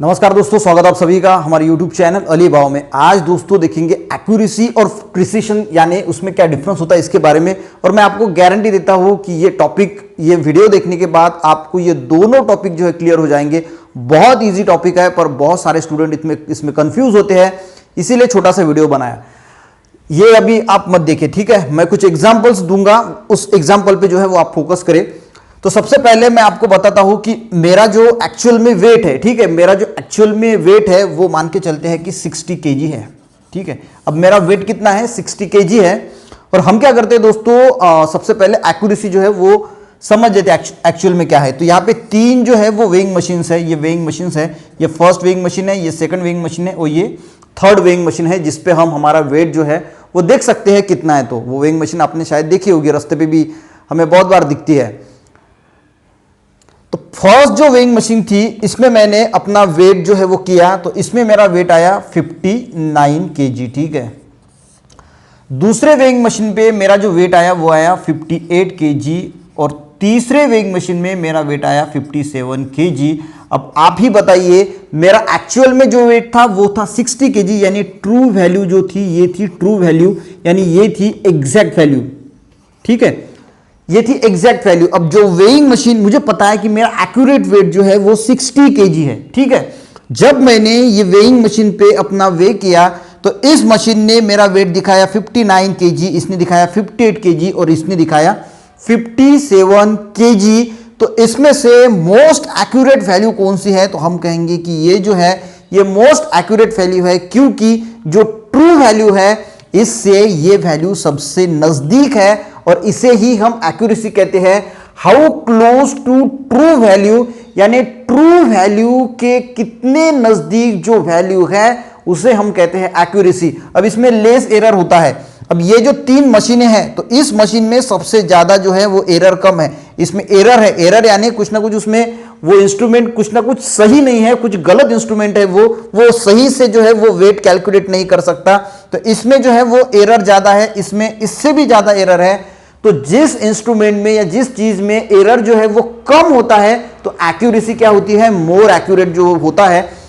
नमस्कार दोस्तों, स्वागत आप सभी का हमारे YouTube चैनल अली भाव में। आज दोस्तों देखेंगे एक्यूरेसी और प्रिसिशन यानी उसमें क्या डिफरेंस होता है इसके बारे में। और मैं आपको गारंटी देता हूं कि ये टॉपिक, ये वीडियो देखने के बाद आपको ये दोनों टॉपिक जो है क्लियर हो जाएंगे। बहुत ईजी टॉपिक है पर बहुत सारे स्टूडेंट इसमें कंफ्यूज होते हैं, इसीलिए छोटा सा वीडियो बनाया। ये अभी आप मत देखिए, ठीक है। मैं कुछ एग्जाम्पल्स दूंगा, उस एग्जाम्पल पे जो है वो आप फोकस करें। तो सबसे पहले मैं आपको बताता हूं कि मेरा जो एक्चुअल में वेट है, ठीक है, मेरा जो एक्चुअल में वेट है वो मान के चलते हैं कि 60 केजी है, ठीक है। अब मेरा वेट कितना है, 60 केजी है। और हम क्या करते हैं दोस्तों, सबसे पहले एक्यूरेसी जो है वो समझ लेते हैं एक्चुअल में क्या है। तो यहाँ पे तीन जो है वो वेइंग मशीन्स है। ये वेइंग मशीन्स है, ये फर्स्ट वेइंग मशीन है, ये सेकंड वेइंग मशीन है और ये थर्ड वेइंग मशीन है, जिसपे हम हमारा वेट जो है वो देख सकते हैं कितना है। तो वो वेइंग मशीन आपने शायद देखी होगी, रास्ते पे भी हमें बहुत बार दिखती है। तो फर्स्ट जो वेइंग मशीन थी इसमें मैंने अपना वेट जो है वो किया, तो इसमें मेरा वेट आया 59 केजी, ठीक है। दूसरे वेइंग मशीन पे मेरा जो वेट आया वो आया 58 केजी और तीसरे वेइंग मशीन में मेरा वेट आया 57 केजी। अब आप ही बताइए, मेरा एक्चुअल में जो वेट था वो था 60 केजी, यानी ट्रू वैल्यू जो थी ये थी ट्रू वैल्यू, यानी ये थी एग्जैक्ट वैल्यू, ठीक है, ये थी एग्जैक्ट वैल्यू। अब जो वेइंग मशीन, मुझे पता है कि मेरा एक्यूरेट वेट जो है वो 60 केजी है, ठीक है। जब मैंने ये वेइंग मशीन पे अपना वे किया तो इस मशीन ने मेरा वेट दिखाया 59 केजी, इसने दिखाया 58 केजी और इसने दिखाया 57 केजी। तो इसमें से मोस्ट एक्यूरेट वैल्यू कौन सी है, तो हम कहेंगे कि ये जो है ये मोस्ट एक्यूरेट वैल्यू है, क्योंकि जो ट्रू वैल्यू है इससे ये वैल्यू सबसे नजदीक है और इसे ही हम एक्यूरेसी कहते हैं। How close to true value, यानी ट्रू वैल्यू के कितने नजदीक जो वैल्यू है उसे हम कहते हैं एक्यूरेसी। अब इसमें लेस एरर होता है। अब ये जो तीन मशीनें हैं तो इस मशीन में सबसे ज्यादा जो है वो एरर कम है। इसमें एरर है, एरर यानी कुछ ना कुछ उसमें वो इंस्ट्रूमेंट कुछ ना कुछ सही नहीं है, कुछ गलत इंस्ट्रूमेंट है, वो सही से जो है वो वेट कैलकुलेट नहीं कर सकता। तो इसमें जो है वो एरर ज्यादा है, इसमें इससे भी ज्यादा एरर है। तो जिस इंस्ट्रूमेंट में या जिस चीज में एरर जो है वो कम होता है तो एक्यूरेसी क्या होती है, मोर एक्यूरेट जो होता है।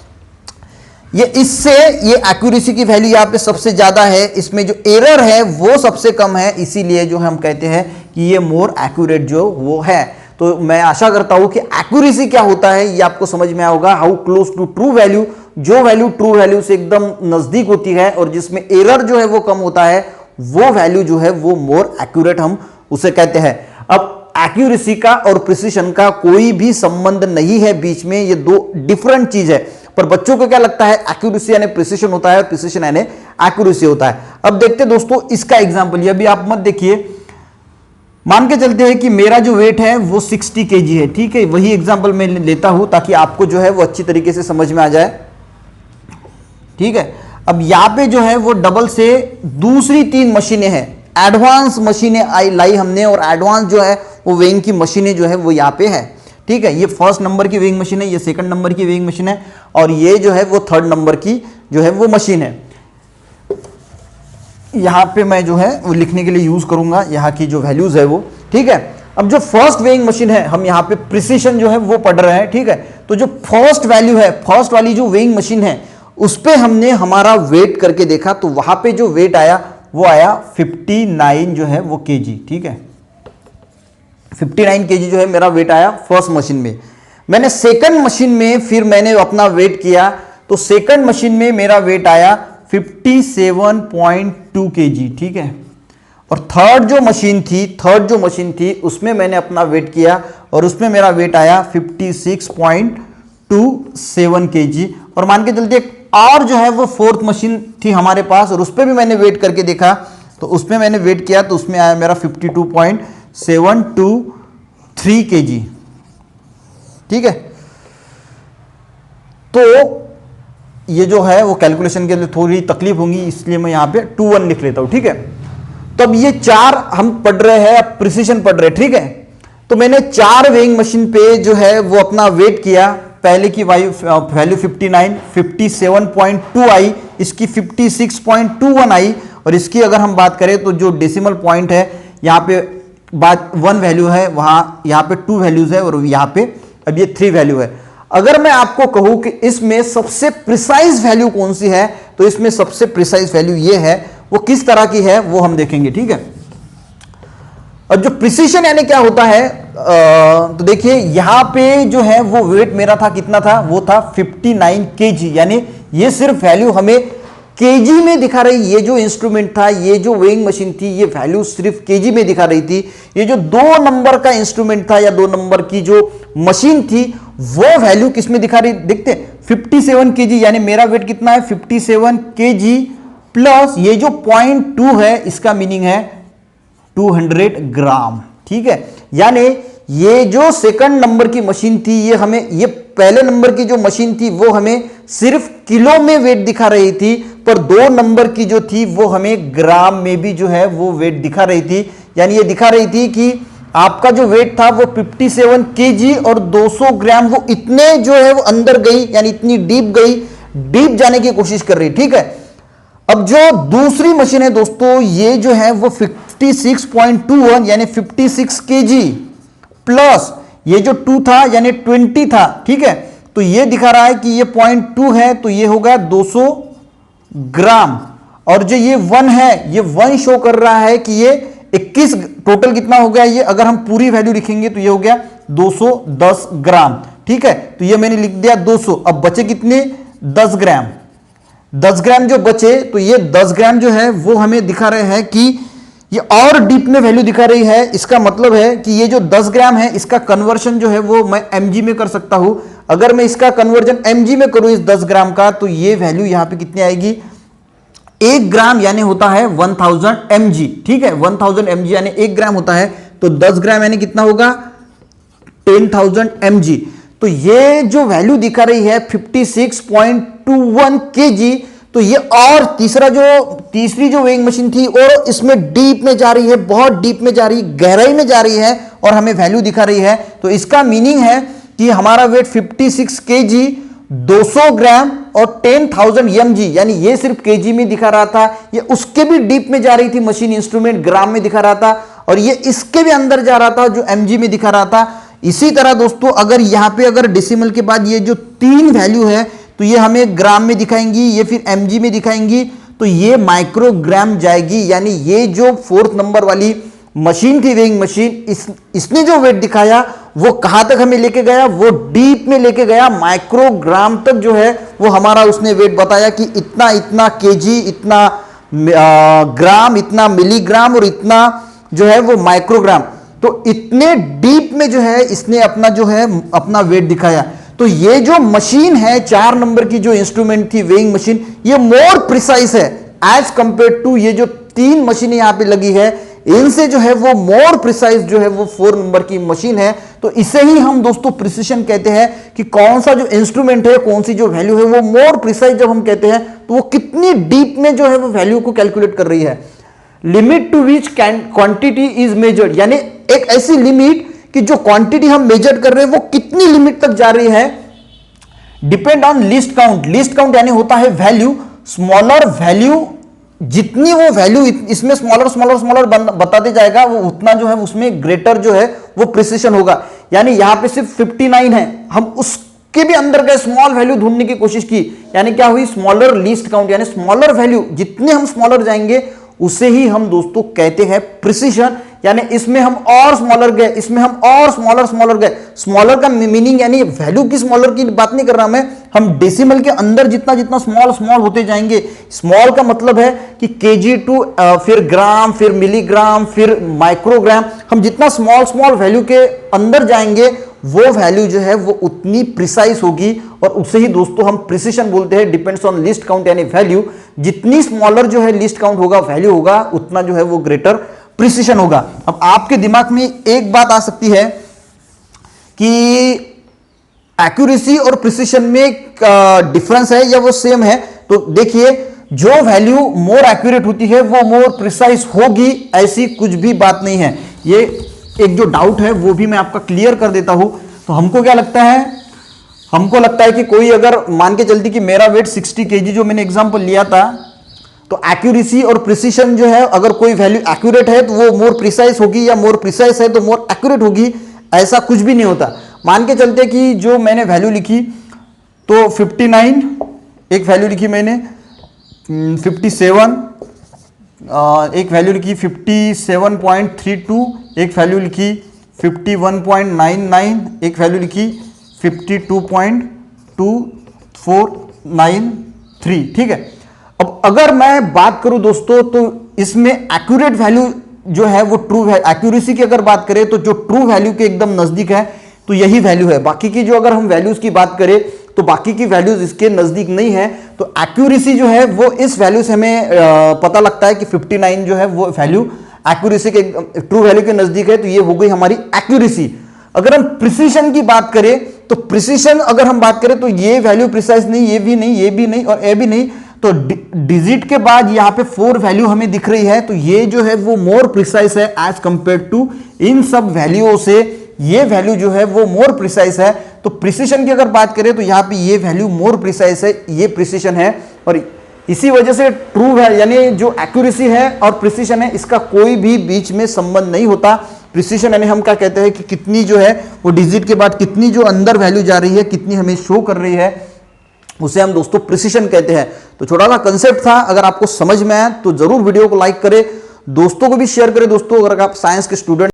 ये इससे ये एक्यूरेसी की वैल्यू यहाँ पे सबसे ज्यादा है, इसमें जो एरर है वो सबसे कम है, इसीलिए जो हम कहते हैं कि ये मोर एक्यूरेट जो वो है। तो मैं आशा करता हूं कि एक्यूरेसी क्या होता है ये आपको समझ में आया होगा। How close to true value, जो वैल्यू ट्रू वैल्यू से एकदम नजदीक होती है और जिसमें एरर जो है वो कम होता है, वो वैल्यू जो है वो मोर एक्यूरेट हम उसे कहते हैं। अब एक्यूरेसी का और प्रिसिशन का कोई भी संबंध नहीं है बीच में, ये दो डिफरेंट चीज है। पर बच्चों को क्या लगता है, एक्यूरेसी यानी प्रिसिशन होता है और प्रिसिशन यानी एक्यूरेसी होता है। अब देखते दोस्तों इसका एग्जांपल, ये भी आप मत देखिए, मान के चलते हैं कि मेरा जो वेट है वो 60 केजी है, ठीक है। वही एग्जांपल मैं लेता हूं ताकि आपको जो है वो अच्छी तरीके से समझ में आ जाए, ठीक है। अब यहां पे जो है वो डबल से दूसरी तीन मशीनें हैं, एडवांस मशीनें लाई हमने, और एडवांस जो है वो वेइंग की मशीनें जो है वो यहां पे है, ठीक है। ये फर्स्ट नंबर की वेइंग मशीन है, ये सेकंड नंबर की वेइंग मशीन है और ये जो है वो थर्ड नंबर की जो है वो मशीन है। यहां पे मैं जो है वो लिखने के लिए यूज करूंगा यहां की जो वैल्यूज है वो, ठीक है। अब जो फर्स्ट वेइंग मशीन है, हम यहां पे प्रिसिशन जो है वो पढ़ रहे हैं, ठीक है। तो जो फर्स्ट वैल्यू है, फर्स्ट वाली जो वेइंग मशीन है उस पे हमने हमारा वेट करके देखा, तो वहां पे जो वेट आया वो आया 59 जो है वो केजी, ठीक है। 59 केजी जो है मेरा वेट आया फर्स्ट मशीन में। मैंने सेकंड मशीन में फिर मैंने अपना वेट किया, तो सेकंड मशीन में मेरा वेट आया 57.2 केजी, ठीक है। और थर्ड जो मशीन थी उसमें मैंने अपना वेट किया और उसमें मेरा वेट आया 56.27 केजी। और मान के चलते और जो है वो फोर्थ मशीन थी हमारे पास और उस पर भी मैंने वेट करके देखा, तो उसमें मैंने वेट किया तो उसमें आया मेरा 52.723 केजी, ठीक है। तो ये जो है वो कैलकुलेशन के लिए थोड़ी तकलीफ होगी, इसलिए मैं यहां पे 21 लिख लेता हूं, ठीक है। तो अब ये चार हम पढ़ रहे हैं, प्रिसिशन पढ़ रहे हैं, ठीक है। तो मैंने चार वेइंग मशीन पे जो है वो अपना वेट किया। पहले की वैल्यू 59, 57.2 आई, इसकी 56.21 आई और इसकी अगर हम बात करें तो जो डेसिमल पॉइंट है यहां पे बात 1 वैल्यू है, वहां यहां पे 2 वैल्यूज है और यहां पे अब ये 3 वैल्यू है। अगर मैं आपको कहूं कि इसमें सबसे प्रिसाइज वैल्यू कौन सी है, तो इसमें सबसे प्रिसाइज वैल्यू ये है। वो किस तरह की है वो हम देखेंगे, ठीक है। और जो प्रिसीशन यानी क्या होता है, तो देखिए यहां पे जो है वो वेट मेरा था, कितना था, वो था 59 kg, यानी ये सिर्फ वैल्यू हमें केजी में दिखा रही। ये जो इंस्ट्रूमेंट था, ये जो वेइंग मशीन थी, ये वैल्यू सिर्फ केजी में दिखा रही थी। ये जो 2 नंबर का इंस्ट्रूमेंट था या 2 नंबर की जो मशीन थी, वो वैल्यू किस में दिखा रही, देखते हैं 57 केजी, यानी मेरा वेट कितना है 57 केजी प्लस ये जो 0.2 है, इसका मीनिंग है 200 ग्राम, ठीक है। यानी ये जो सेकंड नंबर की मशीन थी, ये हमें, ये पहले नंबर की जो मशीन थी वो हमें सिर्फ किलो में वेट दिखा रही थी, पर 2 नंबर की जो थी वो हमें ग्राम में भी जो है वो वेट दिखा रही थी। यानी ये दिखा रही थी कि आपका जो वेट था वो 57 केजी और 200 ग्राम, वो इतने जो है वो अंदर गई, यानी इतनी डीप गई, डीप जाने की कोशिश कर रही, ठीक है। अब जो दूसरी मशीन है दोस्तों, ये जो है वो 56.21 यानी 56 केजी प्लस ये जो 2 था यानी 20 था, ठीक है। तो ये दिखा रहा है कि ये 0.2 है, तो ये होगा 200 ग्राम, और जो ये 1 है, ये 1 शो कर रहा है कि ये 21, टोटल कितना हो गया ये, अगर हम पूरी वैल्यू लिखेंगे तो ये हो गया 210 ग्राम, ठीक है। तो ये मैंने लिख दिया 200। अब बचे कितने, 10 ग्राम। 10 ग्राम जो बचे, तो ये 10 ग्राम जो है वो हमें दिखा रहे हैं कि ये और डीप में वैल्यू दिखा रही है। इसका मतलब है कि ये जो 10 ग्राम है, इसका कन्वर्शन जो है वो मैं mg में कर सकता हूं। अगर मैं इसका कन्वर्जन mg में करूं इस 10 ग्राम का, तो ये वैल्यू यहां पे कितनी आएगी, 1 ग्राम यानी होता है 1000 mg, ठीक है। 1000 mg यानी 1 ग्राम होता है, तो 10 ग्राम यानी कितना होगा, 10,000 mg। तो ये जो वैल्यू दिखा रही है 56.21 kg, तो ये और तीसरी जो वेइंग मशीन थी और इसमें डीप में जा रही है, बहुत डीप में जा रही है, गहराई में जा रही है और हमें वैल्यू दिखा रही है। तो इसका मीनिंग है कि हमारा वेट 56 केजी, 200 ग्राम और 10,000 mg, यानी ये सिर्फ केजी में दिखा रहा था, ये उसके भी डीप में जा रही थी मशीन, इंस्ट्रूमेंट ग्राम में दिखा रहा था, और ये इसके भी अंदर जा रहा था जो mg में दिखा रहा था। इसी तरह दोस्तों, अगर यहां पे अगर डेसिमल के बाद ये जो 3 वैल्यू है, तो ये हमें ग्राम में दिखाएंगी, ये फिर mg में दिखाएंगी, तो ये माइक्रोग्राम जाएगी। यानी ये जो 4th नंबर वाली मशीन थी, वेइंग मशीन, इसने जो वेट दिखाया वो कहां तक हमें लेके गया, वो डीप में लेके गया, माइक्रोग्राम तक जो है वो हमारा उसने वेट बताया कि इतना इतना केजी, इतना ग्राम, इतना मिलीग्राम और इतना जो है वो माइक्रोग्राम। तो इतने डीप में जो है इसने अपना वेट दिखाया। तो ये जो मशीन है, 4 नंबर की जो इंस्ट्रूमेंट थी वेइंग मशीन, ये मोर प्रिसाइज है एज कंपेयर टू ये जो 3 मशीनें यहां पे लगी है, इनसे जो है वो मोर प्रिसाइज जो है वो 4 नंबर की मशीन है। तो इसे ही हम दोस्तों प्रिसिशन कहते हैं कि कौन सा जो इंस्ट्रूमेंट है, कौन सी जो वैल्यू है वो मोर प्रिसाइज जब हम कहते हैं, तो वो कितनी डीप में जो है वो वैल्यू को कैलकुलेट कर रही है। Limit to which quantity is measured, यानी एक ऐसी लिमिट कि जो क्वांटिटी हम मेजर कर रहे हैं वो कितनी लिमिट तक जा रही है, depend on list count. List count यानी होता है वैल्यू, स्मॉलर वैल्यू, जितनी वो वैल्यू इसमें स्मॉलर स्मॉलर स्मॉलर बताते जाएगा, वो उतना जो है उसमें ग्रेटर जो है वो प्रिसिशन होगा। यानी यहां पे सिर्फ 59 है, हम उसके भी अंदर गए, स्मॉल वैल्यू ढूंढने की कोशिश की, यानी क्या हुई, स्मॉलर लीस्ट काउंट, यानी स्मॉलर वैल्यू, जितने हम स्मॉलर जाएंगे उसे ही हम दोस्तों कहते हैं प्रिसिशन। यानी इसमें हम और स्मॉलर गए, इसमें हम और स्मॉलर गए। स्मॉलर का मीनिंग यानी वैल्यू की स्मॉलर की बात नहीं कर रहा मैं, हम डेसिमल के अंदर जितना जितना स्मॉल होते जाएंगे। स्मॉल का मतलब है कि केजी टू फिर ग्राम, फिर मिलीग्राम, फिर माइक्रोग्राम, हम जितना स्मॉल वैल्यू के अंदर जाएंगे वो वैल्यू जो है वो उतनी प्रिसाइज होगी, और उसे ही दोस्तों हम प्रिसिशन बोलते हैं। डिपेंड्स ऑन लिस्ट काउंट, यानी वैल्यू, जितनी स्मॉलर जो है लिस्ट काउंट होगा, वैल्यू होगा, उतना जो है वो ग्रेटर प्रिसिशन होगा। अब आपके दिमाग में एक बात आ सकती है कि एक्यूरेसी और प्रिसिशन में डिफरेंस है या वो सेम है। तो देखिए, जो वैल्यू मोर एक्यूरेट होती है वो मोर प्रिसाइज होगी, ऐसी कुछ भी बात नहीं है। ये एक जो डाउट है वो भी मैं आपका क्लियर कर देता हूं। तो हमको क्या लगता है, हमको लगता है कि कोई अगर मान के चलती कि मेरा वेट 60 केजी जो मैंने एग्जांपल लिया था, तो एक्यूरेसी और प्रिसिशन जो है, अगर कोई वैल्यू एक्यूरेट है तो वो मोर प्रिसाइज होगी, या मोर प्रिसाइज है तो मोर एक्यूरेट होगी, ऐसा कुछ भी नहीं होता। मान के चलते कि जो मैंने वैल्यू लिखी तो 59 एक वैल्यू लिखी मैंने, 57 एक वैल्यू लिखी, 57.32 एक वैल्यू लिखी, 51.99 एक वैल्यू लिखी, 52.2493, ठीक है। अब अगर मैं बात करूं दोस्तों तो इसमें एक्यूरेट वैल्यू जो है वो ट्रू है, एक्यूरेसी की अगर बात करें तो जो ट्रू वैल्यू के एकदम नजदीक है तो यही वैल्यू है। बाकी की जो अगर हम वैल्यूज की बात करें तो बाकी की वैल्यूज इसके नजदीक नहीं है, तो एक्यूरेसी जो है वो इस वैल्यू से हमें पता लगता है कि 59 जो है वो वैल्यू एक्यूरेसी के ट्रू वैल्यू के नजदीक है, तो ये हो गई हमारी एक्यूरेसी। अगर हम प्रिसीशन की बात करें तो प्रिसीशन अगर हम बात करें तो ये वैल्यू प्रिसाइज नहीं, ये भी नहीं, ये भी नहीं और ये भी नहीं, तो डिजिट के बाद यहां पे 4 वैल्यू हमें दिख रही है, तो ये जो है वो मोर प्रिसाइज है एज कंपेयर टू इन सब वैल्यूओं से ये वैल्यू जो है वो मोर प्रिसाइज है। तो प्रिसीशन की अगर बात करें तो यहां पे ये वैल्यू मोर प्रिसाइज है, ये प्रिसीशन है, और इसी वजह से ट्रू है यानी जो एक्यूरेसी है और प्रिसीशन है इसका कोई भी बीच में संबंध नहीं होता। प्रिसीशन यानी हम क्या कहते हैं कि कितनी जो है वो डिजिट के बाद कितनी जो अंदर वैल्यू जा रही है, कितनी हमें शो कर रही है, उसे हम दोस्तों प्रिसीशन कहते हैं। तो छोटा सा कंसेप्ट था, अगर आपको समझ में आया तो जरूर वीडियो को लाइक करें, दोस्तों को भी शेयर करें। दोस्तों अगर आप साइंस के स्टूडेंट